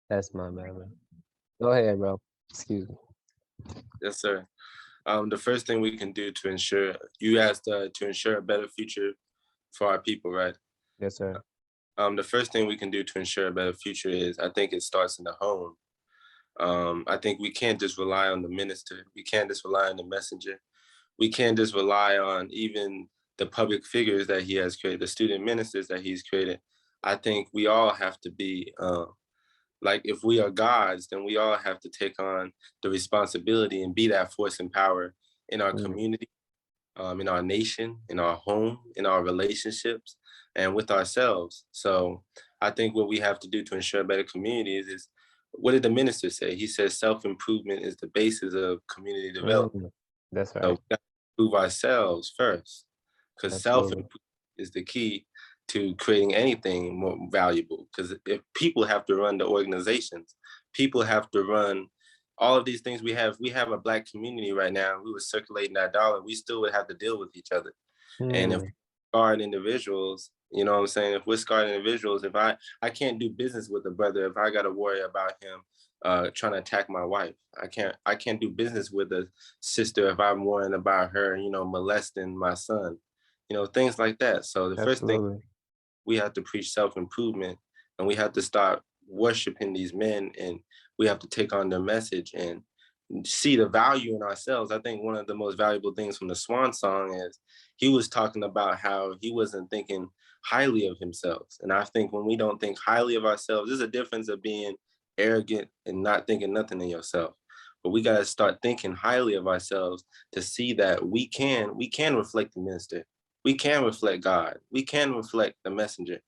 That's my bad, man. Go ahead, bro. Excuse me. Yes, sir. The first thing we can do to ensure you asked to ensure a better future for our people, right? Yes, sir. The first thing we can do to ensure a better future is I think it starts in the home. I think we can't just rely on the minister. We can't just rely on the messenger. We can't just rely on even the public figures that he has created, the student ministers that he's created. I think we all have to be like if we are gods, then we all have to take on the responsibility and be that force and power in our Mm, community, in our nation, in our home, in our relationships, and with ourselves. So I think what we have to do to ensure better communities is what did the minister say? He says self improvement is the basis of community development. mm. That's So right. we got to improve ourselves first, because self Absolutely. improvement is the key to creating anything more valuable. Because if people have to run the organizations, people have to run all of these things we have a black community right now. We were circulating that dollar. We still would have to deal with each other. And if Mm, scarred individuals, you know what I'm saying? If we're scarred individuals, if I can't do business with a brother if I got to worry about him trying to attack my wife. I can't do business with a sister if I'm worrying about her, molesting my son, things like that. So the first thing absolutely. we have to preach self-improvement and we have to start worshiping these men and we have to take on their message and see the value in ourselves. I think one of the most valuable things from the Swan song is he was talking about how he wasn't thinking highly of himself. And I think when we don't think highly of ourselves, there's a difference of being arrogant and not thinking nothing in yourself. But we got to start thinking highly of ourselves to see that we can reflect the minister. We can reflect God. We can reflect the messenger.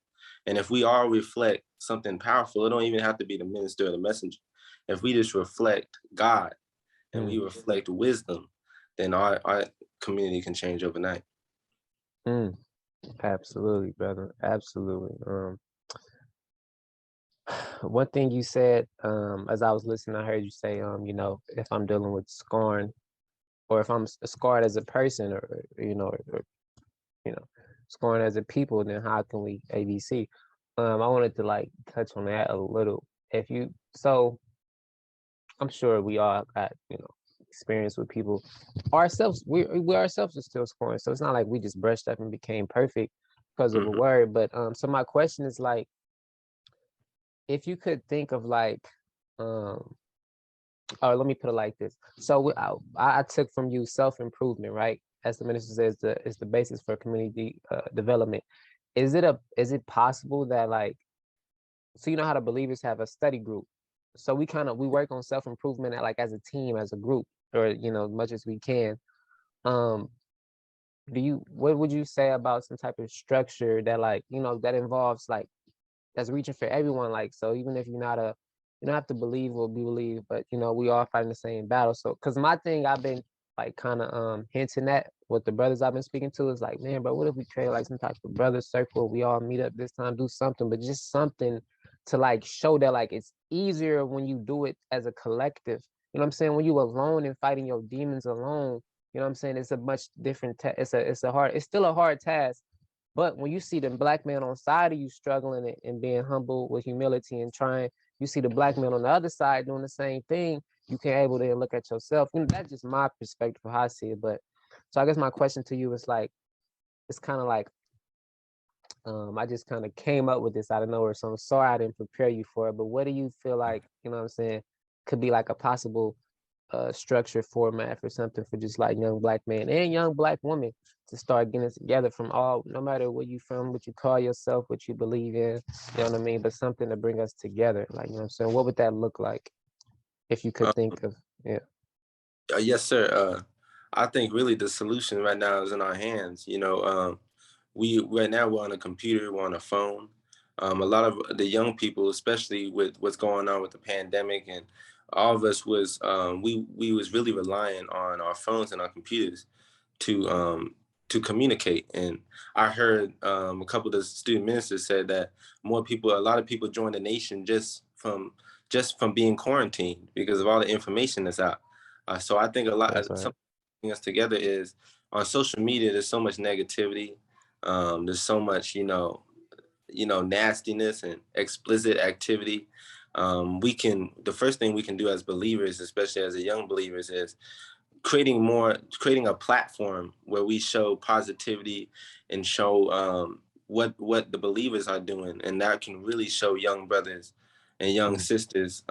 And if we all reflect something powerful, it don't even have to be the minister or the messenger. If we just reflect God and we Mm, reflect wisdom, then our community can change overnight. mm. Absolutely, brother. Absolutely. One thing you said, as I was listening, I heard you say, if I'm dealing with scorn, or if I'm scarred as a person, or you know, scoring as a people, then how can we ABC? I wanted to like touch on that a little. If you so I'm sure we all got, experience with people. Ourselves, we ourselves are still scoring. So it's not like we just brushed up and became perfect because of a Mhm. word. But so my question is like, if you could think of like, um, or let me put it like this. So I took from you self-improvement, right? As the minister says, is the basis for community development. Is it possible that like, so you know how the believers have a study group, so we work on self-improvement like as a team, as a group, or as much as we can. um what would you say about some type of structure that like that involves like that's reaching for everyone, like, so even if you're not a you don't have to believe or be believed, but we all fighting the same battle. So because my thing I've been like kind of hinting at with the brothers I've been speaking to is like, man, bro, what if we create like some type of brother circle, we all meet up this time, do something, but just something to like show that like it's easier when you do it as a collective. You know what I'm saying? When you alone and fighting your demons alone, you know what I'm saying, it's a much different it's still a hard task. But when you see the black man on side of you struggling and being humble with humility and trying, you see the black man on the other side doing the same thing, you can able to look at yourself. That's just my perspective of how I see it. But so I guess my question to you is like, it's kind of like, I just kind of came up with this out of nowhere. So I'm sorry I didn't prepare you for it. But what do you feel like, what I'm saying, could be like a possible structure format for something for just like young black man and young black woman to start getting together from all, no matter where you from, what you call yourself, what you believe in, you know what I mean? But something to bring us together. Like, you know what I'm saying? What would that look like if you could Uh, think of, yeah. yes, sir. I think really the solution right now is in our hands. We right now we're on a computer, we're on a phone. A lot of the young people, especially with what's going on with the pandemic, and all of us was we was really relying on our phones and our computers to um, to communicate. And I heard a couple of the student ministers said that a lot of people joined the nation just from being quarantined because of all the information that's out. So I think a lot That's of right. something us together is on social media. There's so much negativity. There's so much nastiness and explicit activity. The first thing we can do as believers, especially as a young believers, is creating a platform where we show positivity and show what the believers are doing, and that can really show young brothers and young Mm, sisters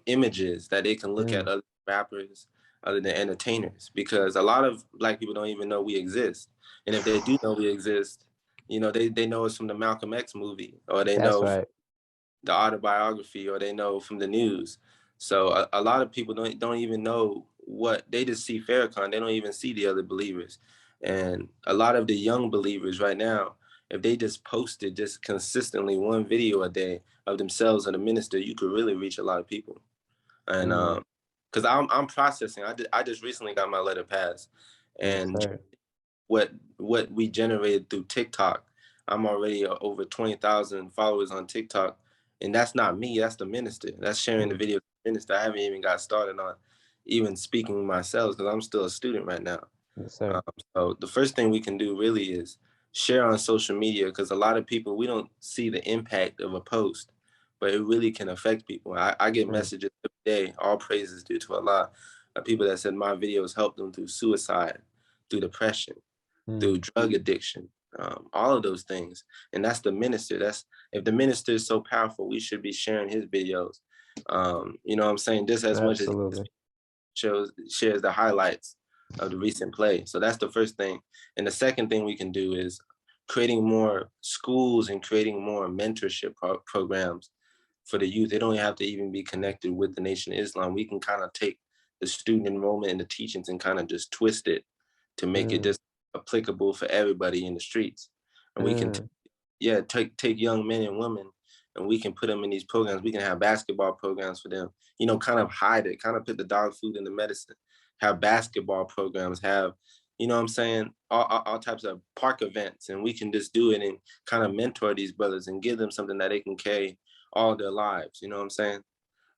images that they can look at mm, other rappers, other than entertainers, because a lot of Black people don't even know we exist, and if they do know we exist, they know us from the Malcolm X movie, or they that's know right. the autobiography, or they know from the news. So a lot of people don't even know what they just see Farrakhan. They don't even see the other believers. And a lot of the young believers right now, if they just posted just consistently one video a day of themselves and the minister, you could really reach a lot of people. And Mm, because I'm processing, I just recently got my letter passed, yes, and sir. what we generated through TikTok. I'm already over 20,000 followers on TikTok, and that's not me. That's the minister. That's sharing the Mm, video. Minister. I haven't even got started on even speaking myself because I'm still a student right now. yes, sir. So the first thing we can do really is share on social media, because a lot of people, we don't see the impact of a post, but it really can affect people. I get Mm, messages every day, all praises due to Allah, of people that said my videos helped them through suicide, through depression, through mm, drug addiction, all of those things. And that's the minister. That's If the minister is so powerful, we should be sharing his videos. You know what I'm saying? Just as much as he absolutely. shares the highlights of the recent play. So that's the first thing. And the second thing we can do is creating more schools and creating more mentorship programs for the youth. They don't have to even be connected with the Nation of Islam. We can kind of take the student enrollment and the teachings and kind of just twist it to make it Mm, just applicable for everybody in the streets. And we can mm, take young men and women, and we can put them in these programs. We can have basketball programs for them, kind of hide it, kind of put the dog food in the medicine, have basketball programs, have, what I'm saying, all types of park events, and we can just do it and kind of mentor these brothers and give them something that they can carry all their lives. You know what I'm saying?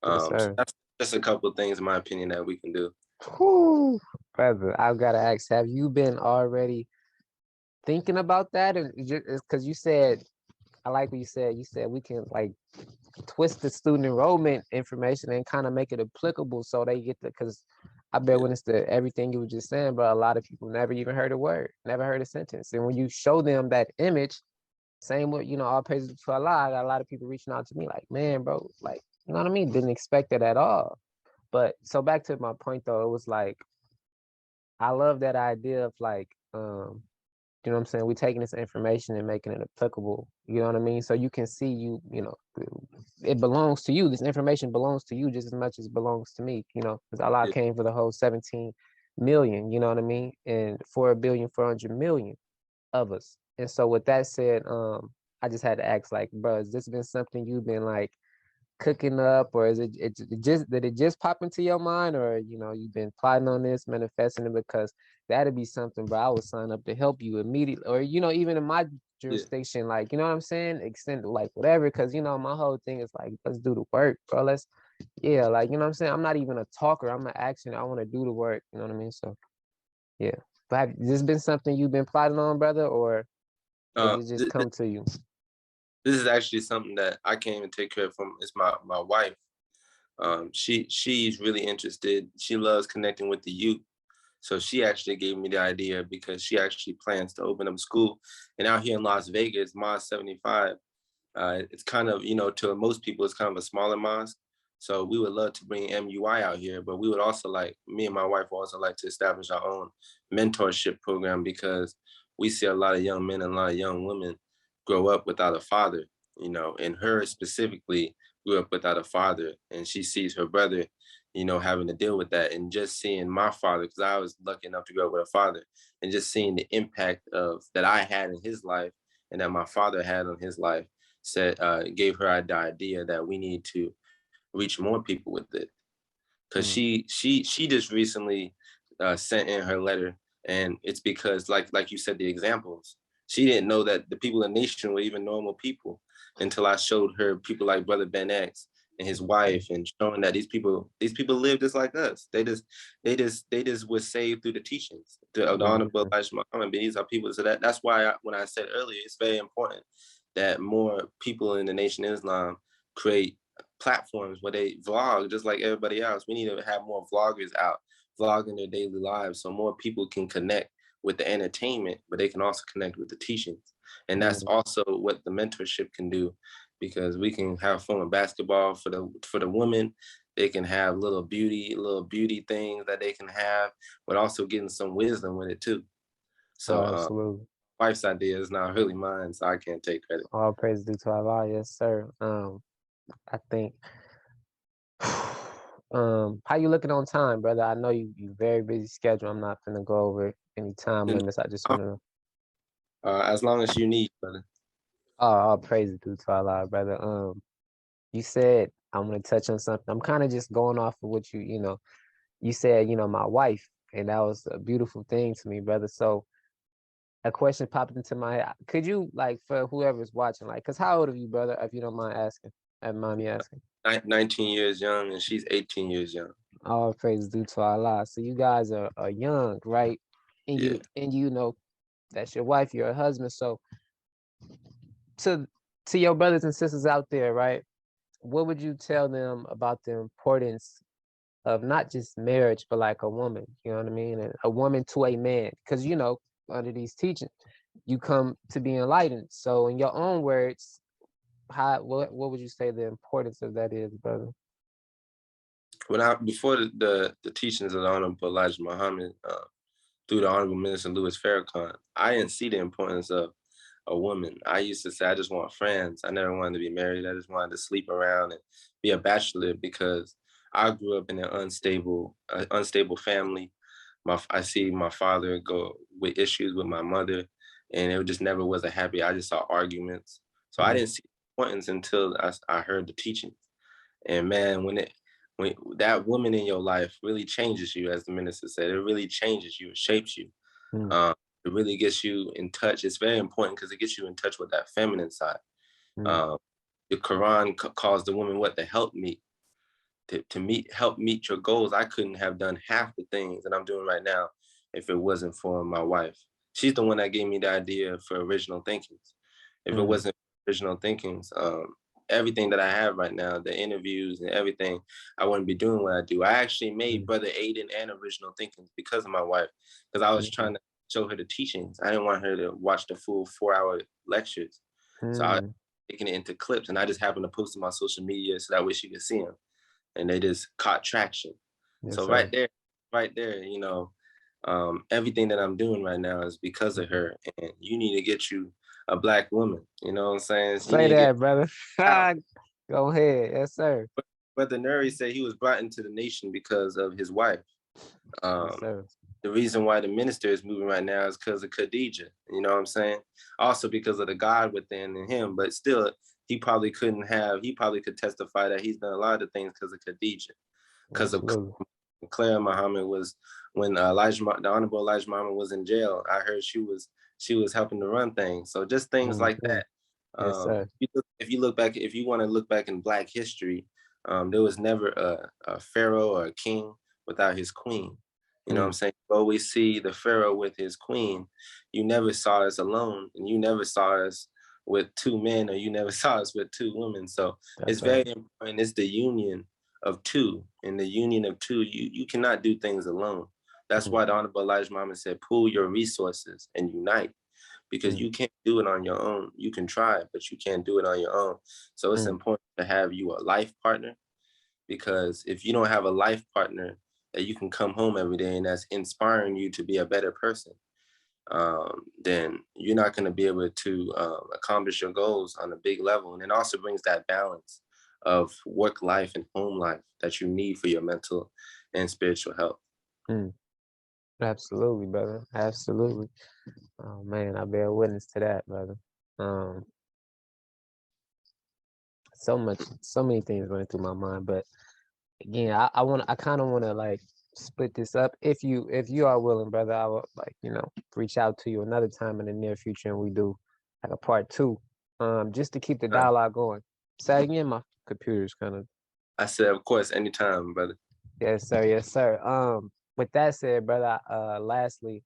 yes, So sir. that's just a couple of things, in my opinion, that we can do. Whew, brother, I've got to ask, have you been already thinking about that? And because you said, I like what you said. You said we can like twist the student enrollment information and kind of make it applicable so they get the, because I bet Yeah, when it's the everything you were just saying, but a lot of people never even heard a word, never heard a sentence. And when you show them that image, same with, all praises to Allah, I got a lot of people reaching out to me like, man, bro, like, you know what I mean? Didn't expect it at all. But so back to my point though, it was like, I love that idea of like, you know what I'm saying? We're taking this information and making it applicable. You know what I mean? So you can see it belongs to you. This information belongs to you just as much as it belongs to me, because Allah yeah. came for the whole 17 million, you know what I mean? And 4,400,000,000 of us. And so with that said, I just had to ask like, bro, has this been something you've been like cooking up, or is it just did it just pop into your mind, or you've been plotting on this, manifesting it? Because that'd be something, bro. I would sign up to help you immediately, or even in my Yeah. jurisdiction, like you know what I'm saying, extend like whatever. Because my whole thing is like, let's do the work, bro. Let's yeah, like what I'm saying. I'm not even a talker. I'm an action. I want to do the work. You know what I mean? So yeah. But have this been something you've been plotting on, brother, or has Uh, it just th- come to you? this is actually something that I can't even take care of. From It's my wife. She's really interested. She loves connecting with the youth. So she actually gave me the idea because she actually plans to open up a school. And out here in Las Vegas, Mosque 75, it's kind of, to most people, it's kind of a smaller mosque. So we would love to bring MUI out here, but we would also me and my wife would also like to establish our own mentorship program, because we see a lot of young men and a lot of young women grow up without a father, and her specifically grew up without a father, and she sees her brother, having to deal with that. And just seeing my father, because I was lucky enough to grow up with a father, and just seeing the impact of that I had in his life and that my father had on his life, gave her the idea that we need to reach more people with it. Because Mm, she just recently sent in her letter, and it's because like you said, the examples. She didn't know that the people in the nation were even normal people until I showed her people like Brother Ben X and his wife, and showing that these people live just like us. They just were saved through the teachings of the Honorable mhm, Elijah Muhammad. But these are people. So that's why when I said earlier, it's very important that more people in the Nation of Islam create platforms where they vlog just like everybody else. We need to have more vloggers out vlogging their daily lives so more people can connect with the entertainment, but they can also connect with the teachings. And that's Mm. also what the mentorship can do, because we can have fun with basketball for the women. They can have little beauty things that they can have, but also getting some wisdom with it too. Oh, So absolutely. wife's idea is not really mine, so I can't take credit. All praise due to Allah. Yes, sir. I think how you looking on time, brother? I know you very busy schedule. I'm not gonna go over any time And limits. I just want to as long as you need, brother. all praise due to Allah, brother. You said I want to touch on something. I'm kind of just going off of what you said, my wife, and that was a beautiful thing to me, brother. So a question popped into my head. Could you, like, for whoever's watching, like, cause how old are you, brother? If you don't mind asking, mind me asking. 19 years young, and she's 18 years young. All praise due to Allah. So you guys are young, right? And Yeah. you know that's your wife, your husband. So to to your brothers and sisters out there, right? What would you tell them about the importance of not just marriage, but like a woman? You know what I mean? And a woman to a man, because under these teachings, you come to be enlightened. So in your own words, what would you say the importance of that is, brother? Before the teachings of the Honorable Elijah Muhammad, through the Honorable Minister Louis Farrakhan, I didn't see the importance of a woman. I used to say I just want friends. I never wanted to be married. I just wanted to sleep around and be a bachelor, because I grew up in an unstable family. I see my father go with issues with my mother, and it just never was a happy. I just saw arguments. So I Mm, didn't see the importance until I heard the teachings. And man, when that woman in your life really changes you, as the minister said, it really changes you, it shapes you. mm, Um, it really gets you in touch. It's very important because it gets you in touch with that feminine side. mm, Um, the Quran calls the woman what, to help me, help meet your goals. I couldn't have done half the things that I'm doing right now if it wasn't for my wife. She's the one that gave me the idea for original thinkings. If it mm, wasn't original thinkings, everything that I have right now, the interviews and everything, I wouldn't be doing what I do. I actually made mm, Brother Aidan and original thinkings because of my wife, because I was mm, trying to show her the teachings. I didn't want her to watch the full 4-hour lectures. So I was mm. taking it into clips, and I just happened to post them on social media so that way she could see them, and they just caught traction. Yes, So sir. right there, everything that I'm doing right now is because of Mhm. her. And you need to get you a black woman. You know what I'm saying? You Say need to get that, brother. out. Go ahead. Yes, sir. But the Nuri said he was brought into the nation because of his wife. Yes, Um, sir. the reason why the minister is moving right now is because of Khadijah. You know what I'm saying? Also because of the God within him, but still, he probably could testify that he's done a lot of things because of Khadijah, because of Absolutely. Claire Muhammad. Was when the Honorable Elijah Muhammad was in jail. I heard she was helping to run things. So just things like Mhm. that. Yes, sir. If you look back, if you want to look back in Black history, there was never a pharaoh or a king without his queen. You know what I'm Mm, saying? You always see the pharaoh with his queen. You never saw us alone, and you never saw us with two men, or you never saw us with two women. So it's that's very right. important. It's the union of two. In the union of two, you cannot do things alone. That's Mm, why the Honorable Elijah Muhammad said, pool your resources and unite, because mm, you can't do it on your own. You can try, but you can't do it on your own. So it's mm, important to have you a life partner, because if you don't have a life partner that you can come home every day and that's inspiring you to be a better person, then you're not going to be able to accomplish your goals on a big level. And it also brings that balance of work life and home life that you need for your mental and spiritual health. mm. Absolutely, brother. Absolutely. Oh man, I bear witness to that, brother. Um, so many things running through my mind, but again, I kind of want to like split this up. If you are willing, brother, I would like reach out to you another time in the near future, and we do like a part two, just to keep the dialogue going. Say again, my computer's kind of. I said, of course, anytime, brother. Yes, sir. Yes, sir. With that said, brother, lastly,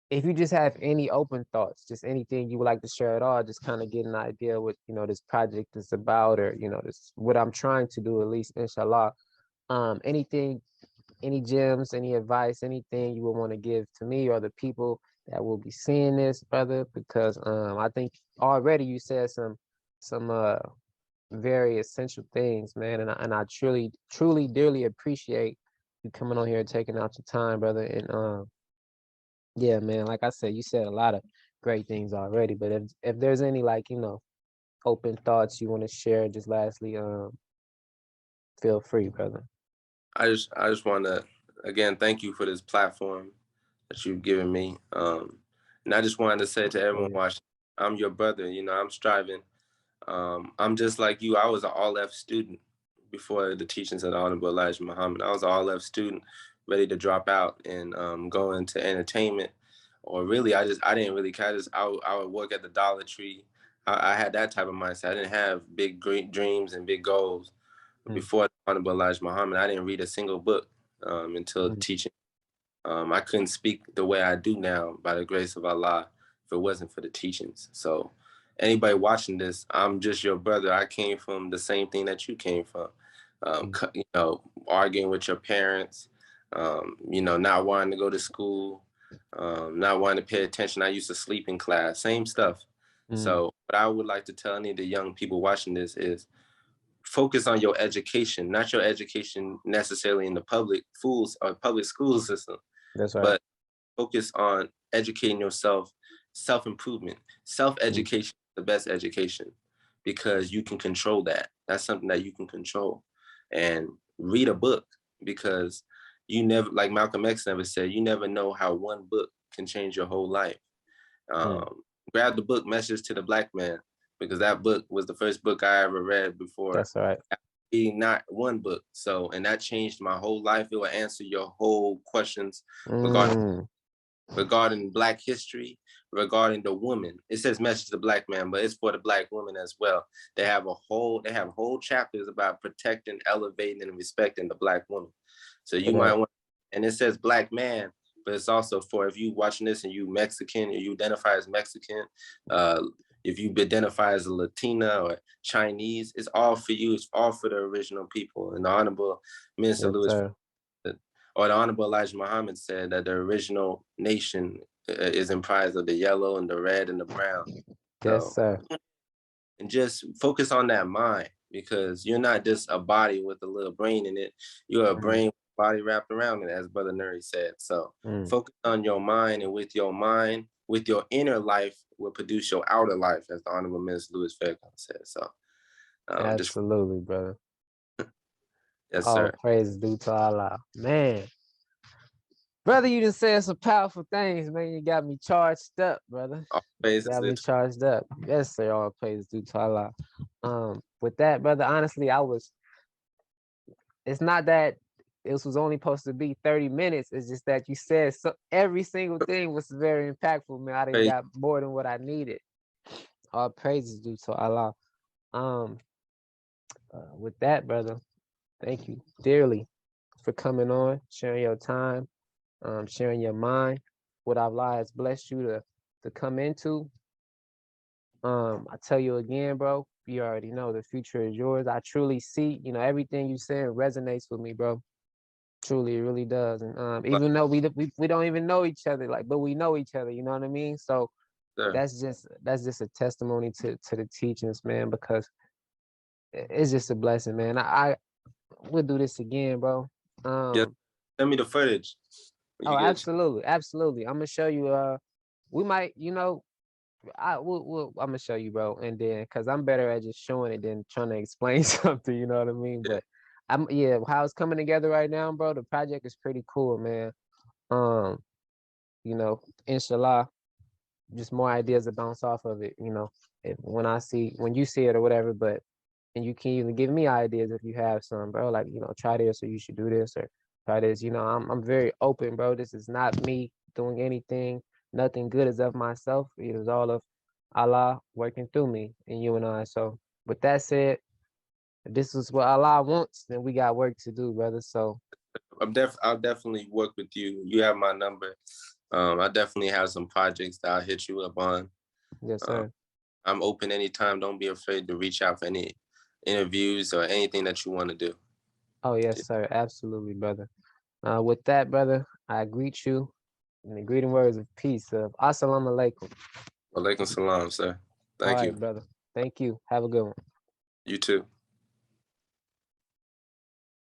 if you just have any open thoughts, just anything you would like to share at all, just kind of get an idea what, this project is about, or, this what I'm trying to do, at least, inshallah. Anything, any gems, any advice, anything you would want to give to me or the people that will be seeing this, brother, because I think already you said some very essential things, man, and I truly dearly appreciate you coming on here and taking out your time, brother. And yeah, man, like I said, you said a lot of great things already, but if there's any, like, open thoughts you want to share, just lastly, feel free, brother. I just want to again thank you for this platform that you've given me. And I just wanted to say to everyone watching, I'm your brother. I'm striving. I'm just like you. I was an all F student before the teachings of the Honorable Elijah Muhammad. I was an all F student, ready to drop out and go into entertainment. Or really, I didn't really care. I would work at the Dollar Tree. I had that type of mindset. I didn't have big great dreams and big goals. Before the Honorable Elijah Muhammad, I didn't read a single book until teaching. I couldn't speak the way I do now by the grace of Allah if it wasn't for the teachings. So anybody watching this, I'm just your brother. I came from the same thing that you came from. Arguing with your parents, not wanting to go to school, not wanting to pay attention. I used to sleep in class, same stuff. So what I would like to tell any of the young people watching this is focus on your education, not your education necessarily in the public schools or public school system. That's right. But focus on educating yourself, self-improvement. Self-education is the best education because you can control that. That's something that you can control. And read a book because you never, like Malcolm X never said, you never know how one book can change your whole life. Grab the book Message to the Black Man because that book was the first book I ever read before. That's right. Not one book. So, and that changed my whole life. It will answer your whole questions regarding Black history, regarding the woman. It says Message to the Black Man, but it's for the Black woman as well. They have whole chapters about protecting, elevating, and respecting the Black woman. So you might want, and it says Black man, but it's also for if you watching this and you Mexican, or you identify as Mexican, if you identify as a Latina or Chinese, it's all for you. It's all for the original people. And the Honorable Minister Louis, or the Honorable Elijah Muhammad said that the original nation is comprised of the yellow and the red and the brown. Yes, sir. And just focus on that mind because you're not just a body with a little brain in it. You're a brain, body wrapped around it, as Brother Nuri said. So focus on your mind, and with your mind, with your inner life will produce your outer life, as the Honorable Minister Louis Farrakhan said. So absolutely, brother. Yes, all sir. Praise due to Allah. Man. Brother, you just said some powerful things, man. You got me charged up, brother. Got me charged up. Yes, sir. All praise due to Allah. With that, brother, honestly, it's not that this was only supposed to be 30 minutes. It's just that you said every single thing was very impactful, man. I didn't got more than what I needed. All praises due to Allah. With that, brother, thank you dearly for coming on, sharing your time, sharing your mind, what Allah has blessed you to come into. I tell you again, bro, you already know the future is yours. I truly see, everything you said resonates with me, bro. Truly, it really does. And even though we don't even know each other, but we know each other, you know what I mean? So that's just a testimony to the teachings, man, because it's just a blessing, man. We'll do this again, bro. Send me the footage. Absolutely. I'm gonna show you. We might, I'm gonna show you, bro, and then because I'm better at just showing it than trying to explain something. You know what I mean? But how it's coming together right now, bro. The project is pretty cool, man. Inshallah, just more ideas to bounce off of it. When you see it or whatever, and you can even give me ideas if you have some, bro. Like, try this, or you should do this, or try this. I'm very open, bro. This is not me doing anything. Nothing good is of myself. It is all of Allah working through me and you and I. So with that said, if this is what Allah wants, then we got work to do, brother. So I'll definitely work with you. You have my number. I definitely have some projects that I'll hit you up on. Yes, Um, sir. I'm open anytime. Don't be afraid to reach out for any interviews or anything that you want to do. Oh, yes, sir. Absolutely, brother. With that, brother, I greet you in the greeting words of peace of Assalamu alaikum. Walaikum salam, sir. All Thank you. right, brother. Thank you. Have a good one. You too.